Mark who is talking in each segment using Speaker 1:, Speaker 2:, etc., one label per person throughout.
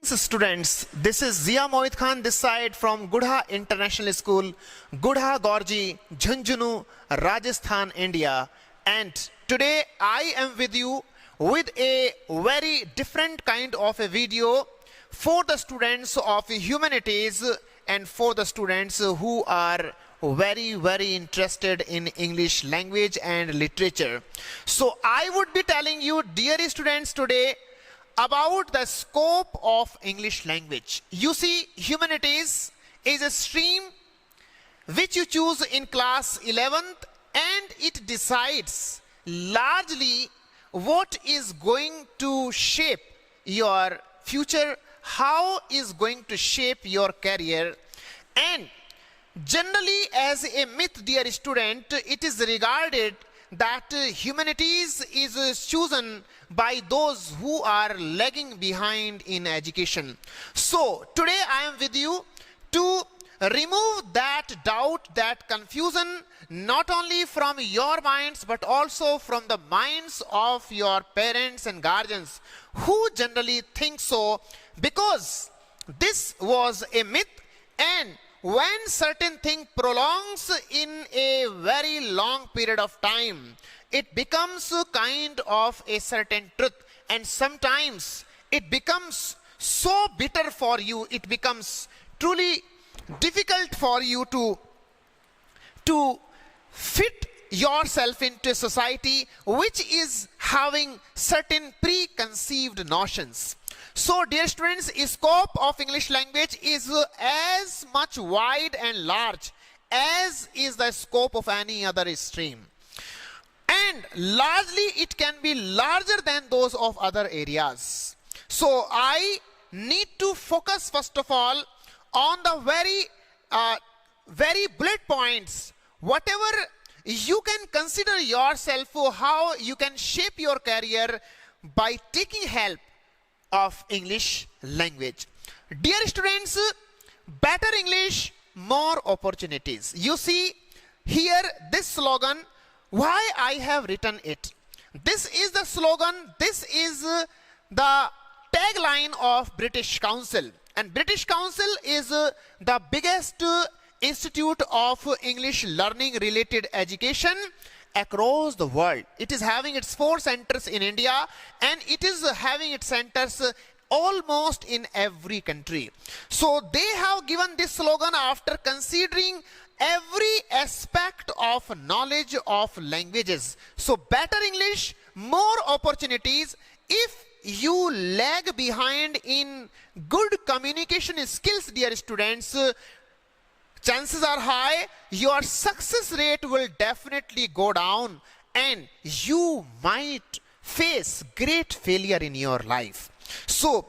Speaker 1: Students, this is Zia Moid Khan this side from Gudha International School, Gudha Gorji, Jhunjhunu, Rajasthan, India. And today I am with you with a very different kind of a video for the students of humanities and for the students who are very interested in English language and literature. So I would be telling you, dear students, today about the scope of English language. You see, humanities is a stream which you choose in class 11th, and it decides largely what is going to shape your future, how is going to shape your career. And generally, as a myth, dear student, it is regarded that humanities is chosen by those who are lagging behind in education. So today I am with you to remove that doubt, that confusion, not only from your minds but also from the minds of your parents and guardians who generally think so, because this was a myth, and when certain thing prolongs in a very long period of time, it becomes a kind of a certain truth, and sometimes it becomes so bitter for you, it becomes truly difficult for you to fit yourself into a society which is having certain preconceived notions. So dear students, the scope of English language is as much wide and large as is the scope of any other stream. And largely it can be larger than those of other areas. So I need to focus first of all on the very bullet points, whatever you can consider yourself, how you can shape your career by taking help of English language. Dear students, better English, more opportunities. You see here this slogan, why I have written it. This is the slogan, this is the tagline of British Council. And British Council is the biggest institute of English learning related education across the world. It is having its 4 centers in India, and it is having its centers almost in every country. So they have given this slogan after considering every aspect of knowledge of languages. So better English, more opportunities. If you lag behind in good communication skills, dear students, chances are high your success rate will definitely go down, and you might face great failure in your life. So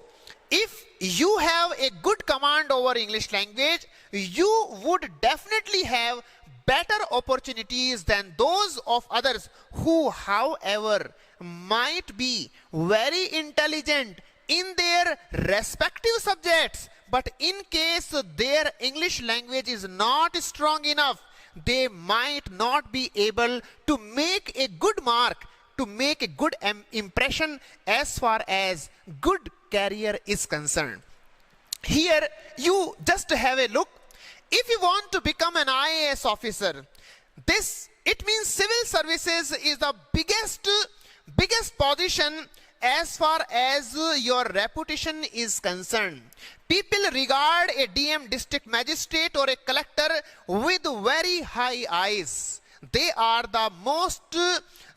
Speaker 1: if you have a good command over English language, you would definitely have better opportunities than those of others who, however, might be very intelligent in their respective subjects, but in case their English language is not strong enough, they might not be able to make a good mark, to make a good impression as far as good career is concerned. Here you just have a look. If you want to become an IAS officer, it means civil services is the biggest position as far as your reputation is concerned. People regard a DM, district magistrate, or a collector with very high eyes. They are the most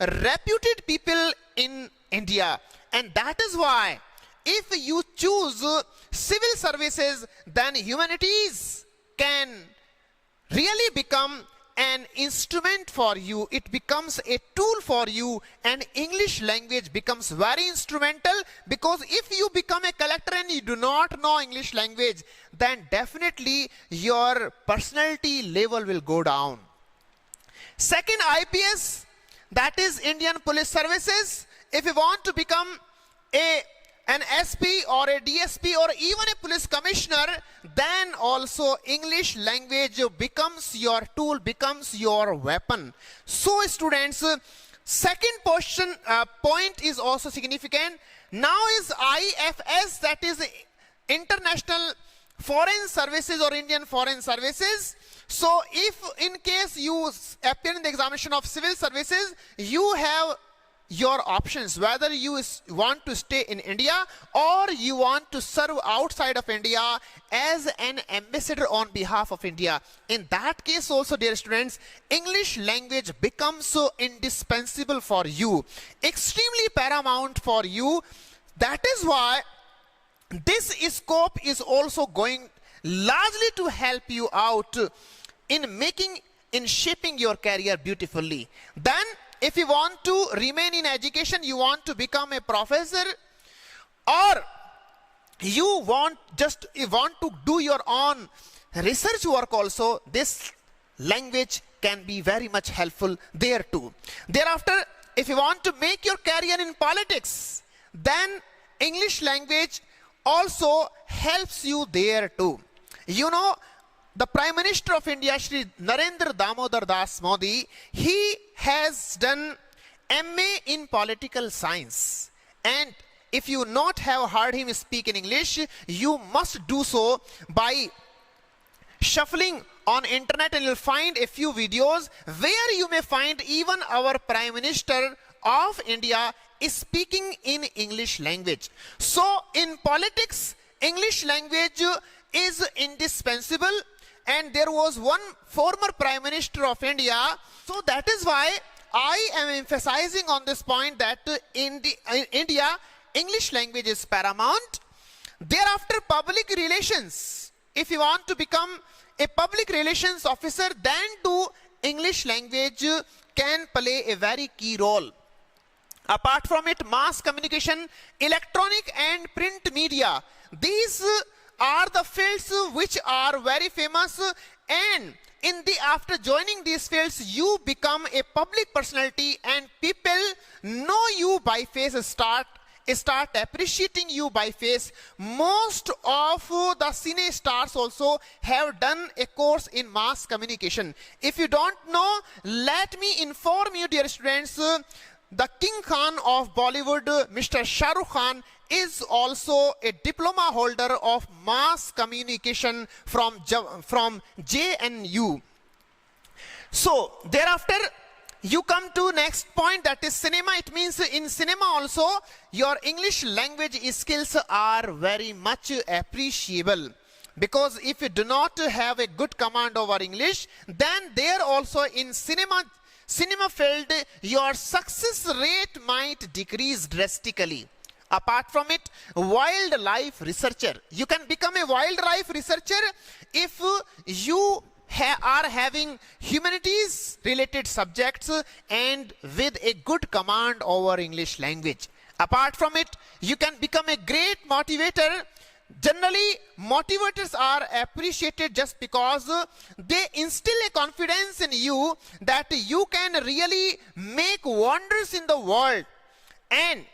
Speaker 1: reputed people in India, and that is why if you choose civil services, then humanities can really become an instrument for you. It becomes a tool for you, and English language becomes very instrumental, because if you become a collector and you do not know English language, then definitely your personality level will go down. Second, IPS, that is Indian Police Services. If you want to become an SP or a DSP or even a police commissioner, then also English language becomes your tool, becomes your weapon. So students, second point is also significant. Now is IFS, that is international foreign services or Indian foreign services. So if in case you appear in the examination of civil services, you have your options whether you want to stay in India or you want to serve outside of India as an ambassador on behalf of India. In that case also, dear students, English language becomes so indispensable for you, extremely paramount for you. That is why this scope is also going largely to help you out in shaping your career beautifully. Then if you want to remain in education, you want to become a professor, or you want to do your own research work also, this language can be very much helpful there too. Thereafter, if you want to make your career in politics, then English language also helps you there too. You know, the Prime Minister of India, Shri Narendra Damodar Das Modi, he has done MA in political science. And if you not have heard him speak in English, you must do so by shuffling on internet, and you'll find a few videos where you may find even our Prime Minister of India is speaking in English language. So in politics, English language is indispensable. And there was one former Prime Minister of India. So that is why I am emphasizing on this point that in India, English language is paramount. Thereafter, public relations. If you want to become a public relations officer, then too English language can play a very key role. Apart from it, mass communication, electronic and print media. These are the fields which are very famous, and after joining these fields, you become a public personality and people know you by face, start appreciating you by face. Most of the cine stars also have done a course in mass communication. If you don't know, let me inform you, dear students, the King Khan of Bollywood, Mr. Shah Rukh Khan, is also a diploma holder of mass communication from JNU. So thereafter, you come to next point, that is cinema. It means in cinema also your English language skills are very much appreciable, because if you do not have a good command over English, then there also in cinema field your success rate might decrease drastically. Apart from it, wildlife researcher. You can become a wildlife researcher if you are having humanities related subjects and with a good command over English language. Apart from it, you can become a great motivator. Generally, motivators are appreciated just because they instill a confidence in you that you can really make wonders in the world. And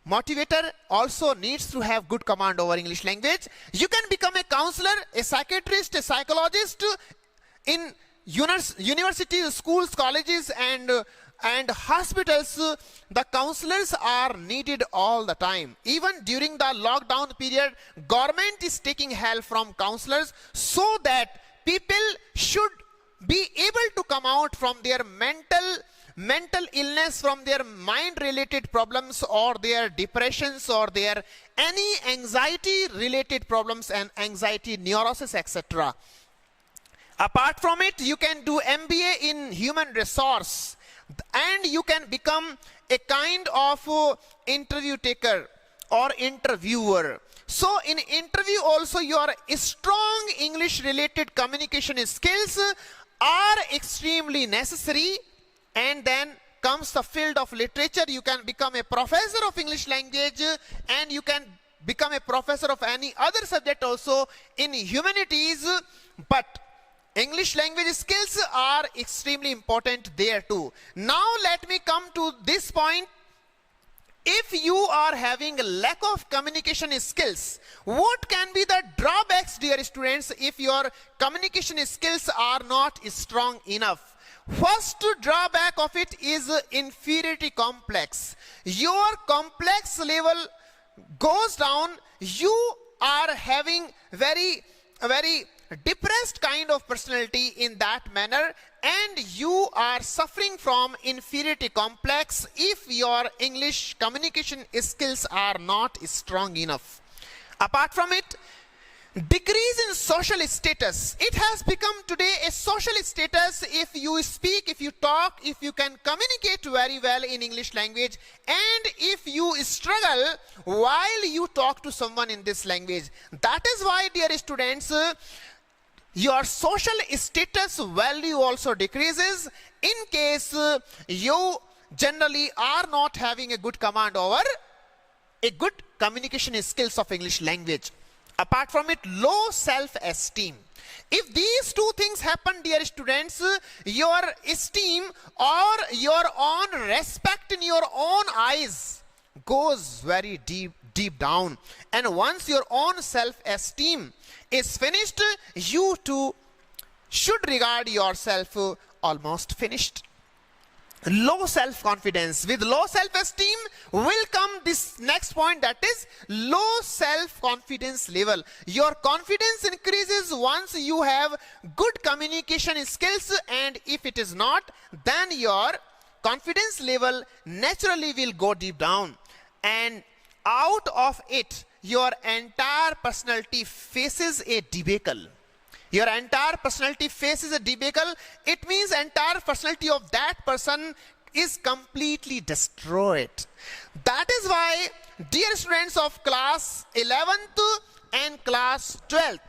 Speaker 1: motivator also needs to have good command over English language. You can become a counselor, a psychiatrist, a psychologist in universities, schools, colleges, and hospitals. The counselors are needed all the time. Even during the lockdown period, government is taking help from counselors so that people should be able to come out from their mental illness, from their mind related problems or their depressions or their any anxiety related problems and anxiety neurosis, etc. Apart from it, you can do MBA in human resource, and you can become a kind of interview taker or interviewer. So in interview also, your strong English related communication skills are extremely necessary. And then comes the field of literature. You can become a professor of English language, and you can become a professor of any other subject also in humanities. But English language skills are extremely important there too. Now let me come to this point. If you are having a lack of communication skills, what can be the drawbacks, dear students, if your communication skills are not strong enough? First drawback of it is inferiority complex. Your complex level goes down. You are having very depressed kind of personality in that manner, and you are suffering from inferiority complex if your English communication skills are not strong enough. Apart from it, decrease in social status. It has become today a social status if you speak, if you talk, if you can communicate very well in English language, and if you struggle while you talk to someone in this language. That is why, dear students, your social status value also decreases in case you generally are not having a good command over a good communication skills of English language. Apart from it, low self-esteem. If these two things happen, dear students, your esteem or your own respect in your own eyes goes very deep down. And once your own self-esteem is finished, you too should regard yourself almost finished. Low self-confidence. With low self-esteem will come this next point, that is low self-confidence level. Your confidence increases once you have good communication skills, and if it is not, then your confidence level naturally will go deep down, and out of it your entire personality faces a debacle. Your entire personality faces a debacle. It means entire personality of that person is completely destroyed. That is why, dear students of class 11th and class 12th,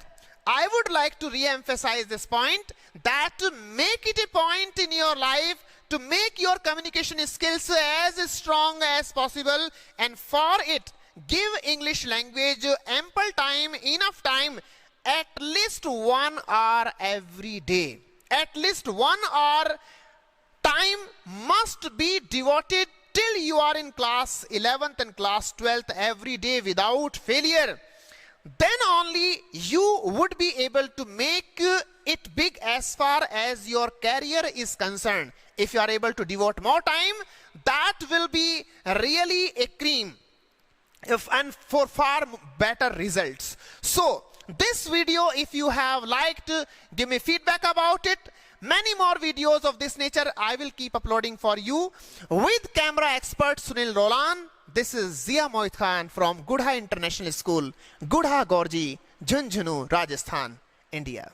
Speaker 1: I would like to re-emphasize this point, that to make it a point in your life to make your communication skills as strong as possible, and for it give English language ample time, enough time, at least 1 hour every day. At least 1 hour time must be devoted till you are in class 11th and class 12th every day without failure. Then only you would be able to make it big as far as your career is concerned. If you are able to devote more time, that will be really a cream and for far better results. So, this video, if you have liked, give me feedback about it. Many more videos of this nature I will keep uploading for you. With camera expert Sunil Rolan, this is Zia Moid Khan from Gudha International School, Gudha Gorji, Jhunjhunu, Rajasthan, India.